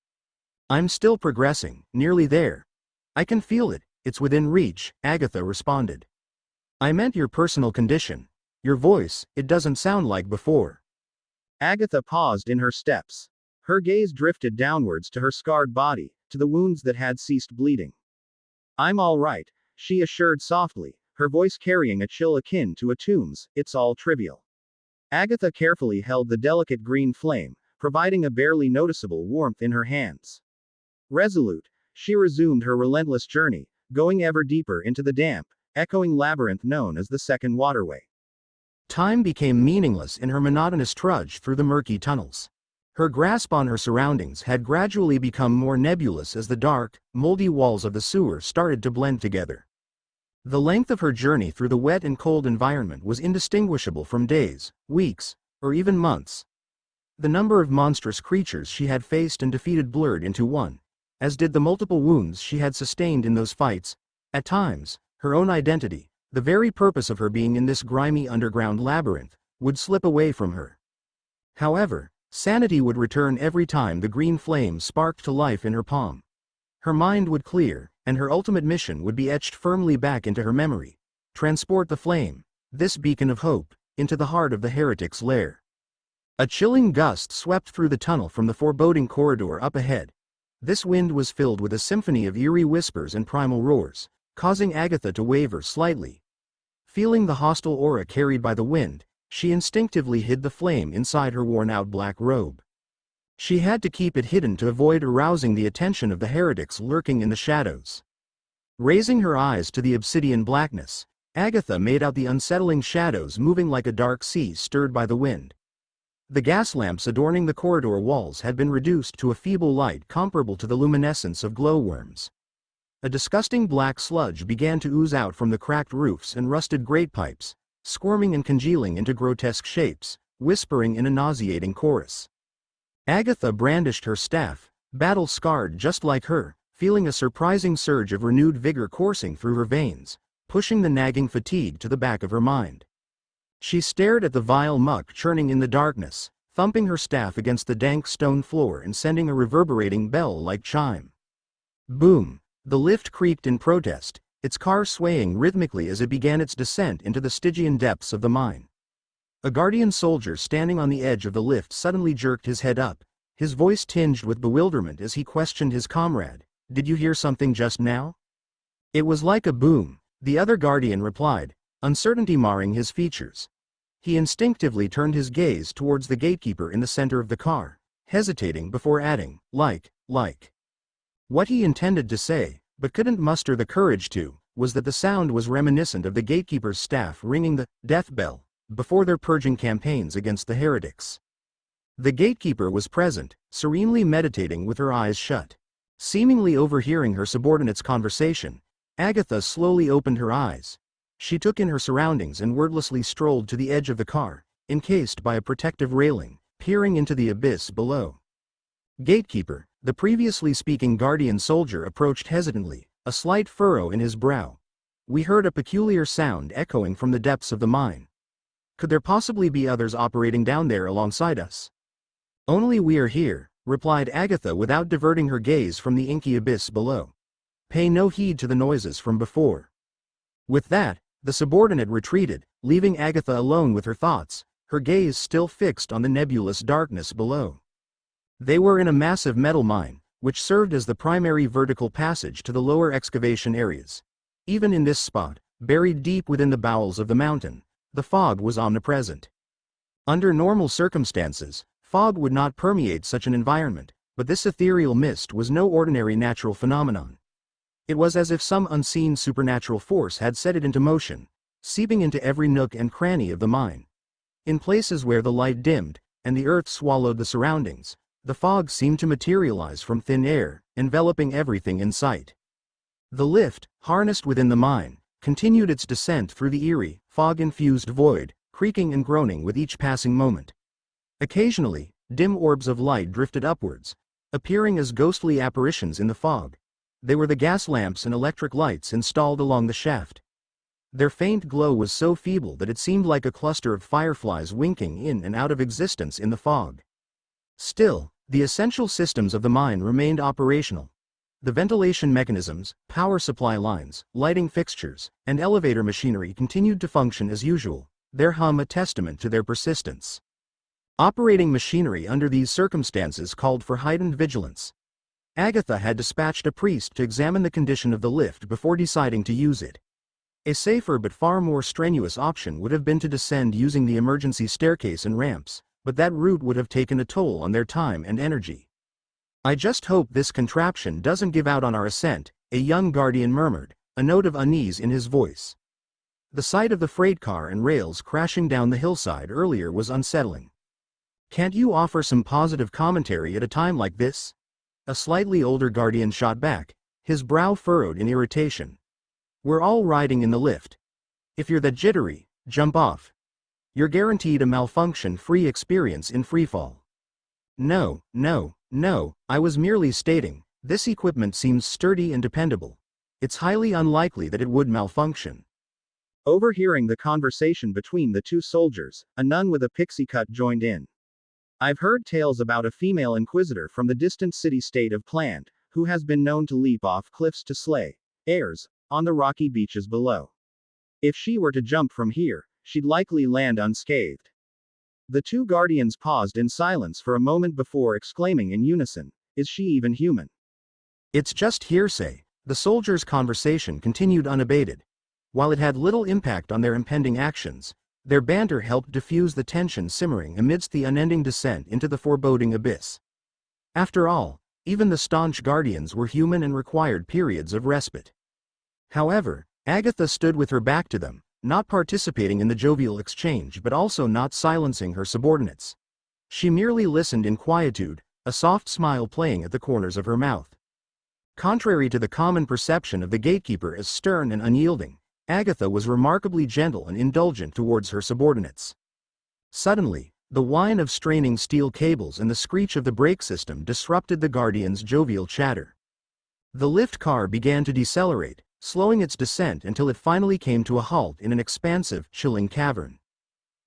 Speaker 1: I'm still progressing, nearly there. I can feel it, it's within reach, Agatha responded. I meant your personal condition. Your voice, it doesn't sound like before. Agatha paused in her steps. Her gaze drifted downwards to her scarred body, to the wounds that had ceased bleeding. I'm all right, she assured softly, her voice carrying a chill akin to a tomb's. It's all trivial. Agatha carefully held the delicate green flame, providing a barely noticeable warmth in her hands. Resolute, she resumed her relentless journey, going ever deeper into the damp, echoing labyrinth known as the Second Waterway. Time became meaningless in her monotonous trudge through the murky tunnels. Her grasp on her surroundings had gradually become more nebulous as the dark, moldy walls of the sewer started to blend together. The length of her journey through the wet and cold environment was indistinguishable from days, weeks, or even months. The number of monstrous creatures she had faced and defeated blurred into one, as did the multiple wounds she had sustained in those fights. At times, her own identity, the very purpose of her being in this grimy underground labyrinth, would slip away from her. However, sanity would return every time the green flame sparked to life in her palm. Her mind would clear, and her ultimate mission would be etched firmly back into her memory. Transport the flame, this beacon of hope, into the heart of the heretic's lair. A chilling gust swept through the tunnel from the foreboding corridor up ahead. This wind was filled with a symphony of eerie whispers and primal roars, causing Agatha to waver slightly. Feeling the hostile aura carried by the wind, she instinctively hid the flame inside her worn-out black robe. She had to keep it hidden to avoid arousing the attention of the heretics lurking in the shadows. Raising her eyes to the obsidian blackness, Agatha made out the unsettling shadows moving like a dark sea stirred by the wind. The gas lamps adorning the corridor walls had been reduced to a feeble light comparable to the luminescence of glowworms. A disgusting black sludge began to ooze out from the cracked roofs and rusted grate pipes, squirming and congealing into grotesque shapes, whispering in a nauseating chorus. Agatha brandished her staff, battle-scarred just like her, feeling a surprising surge of renewed vigor coursing through her veins, pushing the nagging fatigue to the back of her mind. She stared at the vile muck churning in the darkness, thumping her staff against the dank stone floor and sending a reverberating bell-like chime. Boom! The lift creaked in protest, its car swaying rhythmically as it began its descent into the Stygian depths of the mine. A guardian soldier standing on the edge of the lift suddenly jerked his head up, his voice tinged with bewilderment as he questioned his comrade. "Did you hear something just now?" "It was like a boom," the other guardian replied, uncertainty marring his features. He instinctively turned his gaze towards the gatekeeper in the center of the car, hesitating before adding, like. What he intended to say, but couldn't muster the courage to, was that the sound was reminiscent of the gatekeeper's staff ringing the death bell before their purging campaigns against the heretics. The gatekeeper was present, serenely meditating with her eyes shut. Seemingly overhearing her subordinate's conversation, Agatha slowly opened her eyes. She took in her surroundings and wordlessly strolled to the edge of the car, encased by a protective railing, peering into the abyss below. Gatekeeper, the previously speaking guardian soldier approached hesitantly, a slight furrow in his brow. "We heard a peculiar sound echoing from the depths of the mine. Could there possibly be others operating down there alongside us?" "Only we are here," replied Agatha without diverting her gaze from the inky abyss below. "Pay no heed to the noises from before." With that, the subordinate retreated, leaving Agatha alone with her thoughts, her gaze still fixed on the nebulous darkness below. They were in a massive metal mine, which served as the primary vertical passage to the lower excavation areas. Even in this spot, buried deep within the bowels of the mountain, the fog was omnipresent. Under normal circumstances, fog would not permeate such an environment, but this ethereal mist was no ordinary natural phenomenon. It was as if some unseen supernatural force had set it into motion, seeping into every nook and cranny of the mine. In places where the light dimmed, and the earth swallowed the surroundings, the fog seemed to materialize from thin air, enveloping everything in sight. The lift, harnessed within the mine, continued its descent through the eerie, fog-infused void, creaking and groaning with each passing moment. Occasionally, dim orbs of light drifted upwards, appearing as ghostly apparitions in the fog. They were the gas lamps and electric lights installed along the shaft. Their faint glow was so feeble that it seemed like a cluster of fireflies winking in and out of existence in the fog. Still, the essential systems of the mine remained operational. The ventilation mechanisms, power supply lines, lighting fixtures, and elevator machinery continued to function as usual, their hum a testament to their persistence. Operating machinery under these circumstances called for heightened vigilance. Agatha had dispatched a priest to examine the condition of the lift before deciding to use it. A safer but far more strenuous option would have been to descend using the emergency staircase and ramps, but that route would have taken a toll on their time and energy. I just hope this contraption doesn't give out on our ascent, a young guardian murmured, a note of unease in his voice. The sight of the freight car and rails crashing down the hillside earlier was unsettling. Can't you offer some positive commentary at a time like this? A slightly older guardian shot back, his brow furrowed in irritation. We're all riding in the lift. If you're that jittery, jump off. You're guaranteed a malfunction-free experience in freefall. No, I was merely stating, this equipment seems sturdy and dependable. It's highly unlikely that it would malfunction. Overhearing the conversation between the two soldiers, a nun with a pixie cut joined in. I've heard tales about a female inquisitor from the distant city-state of Plant, who has been known to leap off cliffs to slay heirs on the rocky beaches below. If she were to jump from here, she'd likely land unscathed. The two guardians paused in silence for a moment before exclaiming in unison, "Is she even human?" It's just hearsay. The soldiers' conversation continued unabated. While it had little impact on their impending actions, their banter helped diffuse the tension simmering amidst the unending descent into the foreboding abyss. After all, even the staunch guardians were human and required periods of respite. However, Agatha stood with her back to them, not participating in the jovial exchange but also not silencing her subordinates. She merely listened in quietude, a soft smile playing at the corners of her mouth. Contrary to the common perception of the gatekeeper as stern and unyielding, Agatha was remarkably gentle and indulgent towards her subordinates. Suddenly, the whine of straining steel cables and the screech of the brake system disrupted the guardian's jovial chatter. The lift car began to decelerate, slowing its descent until it finally came to a halt in an expansive, chilling cavern.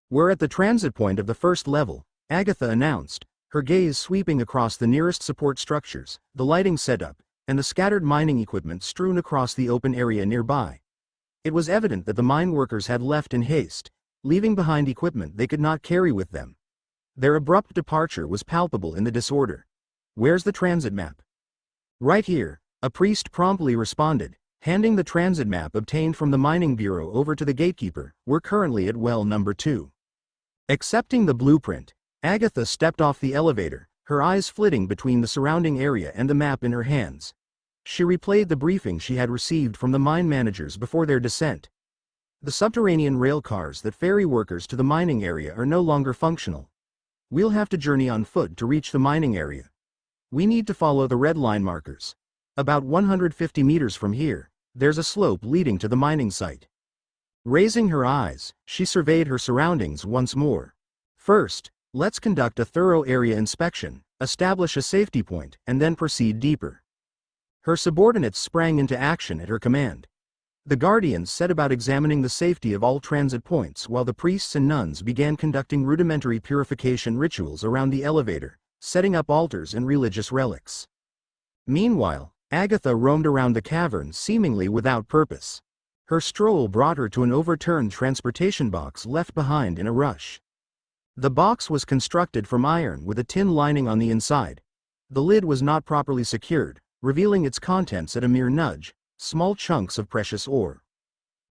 Speaker 1: "We're at the transit point of the first level," Agatha announced, her gaze sweeping across the nearest support structures, the lighting setup, and the scattered mining equipment strewn across the open area nearby. It was evident that the mine workers had left in haste, leaving behind equipment they could not carry with them. Their abrupt departure was palpable in the disorder. "Where's the transit map?" "Right here," a priest promptly responded, handing the transit map obtained from the mining bureau over to the gatekeeper. "We're currently at well number 2. Accepting the blueprint, Agatha stepped off the elevator, her eyes flitting between the surrounding area and the map in her hands. She replayed the briefing she had received from the mine managers before their descent. The subterranean rail cars that ferry workers to the mining area are no longer functional. We'll have to journey on foot to reach the mining area. We need to follow the red line markers. About 150 meters from here, there's a slope leading to the mining site." Raising her eyes, she surveyed her surroundings once more. "First, let's conduct a thorough area inspection, establish a safety point, and then proceed deeper." Her subordinates sprang into action at her command. The guardians set about examining the safety of all transit points while the priests and nuns began conducting rudimentary purification rituals around the elevator, setting up altars and religious relics. Meanwhile, Agatha roamed around the cavern seemingly without purpose. Her stroll brought her to an overturned transportation box left behind in a rush. The box was constructed from iron with a tin lining on the inside. The lid was not properly secured, revealing its contents at a mere nudge: small chunks of precious ore.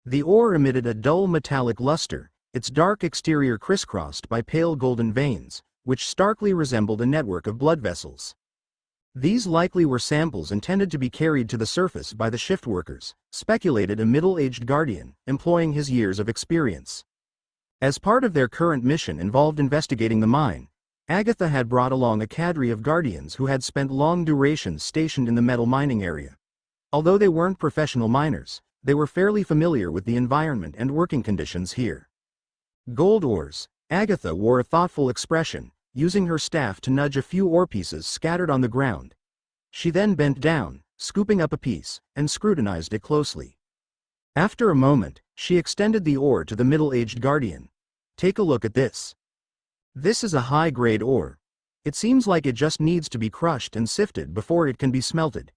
Speaker 1: The ore emitted a dull metallic luster, its dark exterior crisscrossed by pale golden veins, which starkly resembled a network of blood vessels. These likely were samples intended to be carried to the surface by the shift workers, speculated a middle-aged guardian, employing his years of experience. As part of their current mission involved investigating the mine, Agatha had brought along a cadre of guardians who had spent long durations stationed in the metal mining area. Although they weren't professional miners, they were fairly familiar with the environment and working conditions here. "Gold ores." Agatha wore a thoughtful expression, using her staff to nudge a few ore pieces scattered on the ground. She then bent down, scooping up a piece, and scrutinized it closely. After a moment, she extended the ore to the middle-aged guardian. "Take a look at this. This is a high-grade ore. It seems like it just needs to be crushed and sifted before it can be smelted.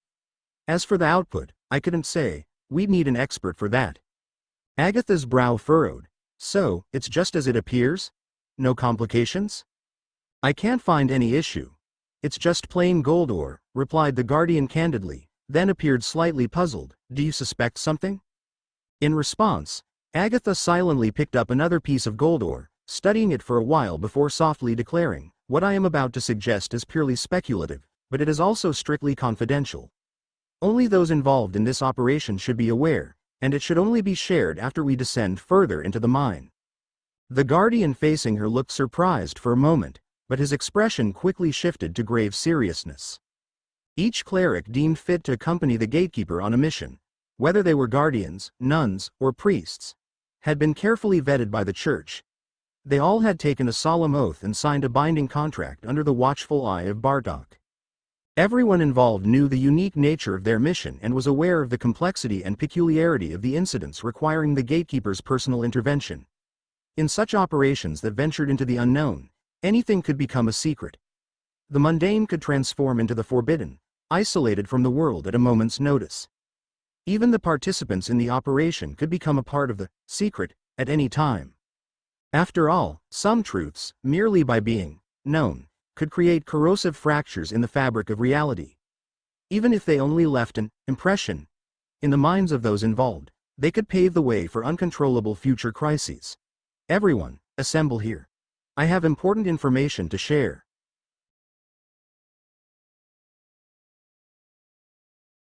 Speaker 1: As for the output, I couldn't say. We'd need an expert for that." Agatha's brow furrowed. "So, it's just as it appears? No complications?" "I can't find any issue. It's just plain gold ore," replied the guardian candidly, then appeared slightly puzzled. "Do you suspect something?" In response, Agatha silently picked up another piece of gold ore, studying it for a while before softly declaring, "What I am about to suggest is purely speculative, but it is also strictly confidential. Only those involved in this operation should be aware, and it should only be shared after we descend further into the mine." The guardian facing her looked surprised for a moment, but his expression quickly shifted to grave seriousness. Each cleric deemed fit to accompany the gatekeeper on a mission, whether they were guardians, nuns, or priests, had been carefully vetted by the church. They all had taken a solemn oath and signed a binding contract under the watchful eye of Bartok. Everyone involved knew the unique nature of their mission and was aware of the complexity and peculiarity of the incidents requiring the gatekeeper's personal intervention. In such operations that ventured into the unknown, anything could become a secret. The mundane could transform into the forbidden, isolated from the world at a moment's notice. Even the participants in the operation could become a part of the secret at any time. After all, some truths, merely by being known, could create corrosive fractures in the fabric of reality. Even if they only left an impression in the minds of those involved, they could pave the way for uncontrollable future crises. "Everyone, assemble here. I have important information to share."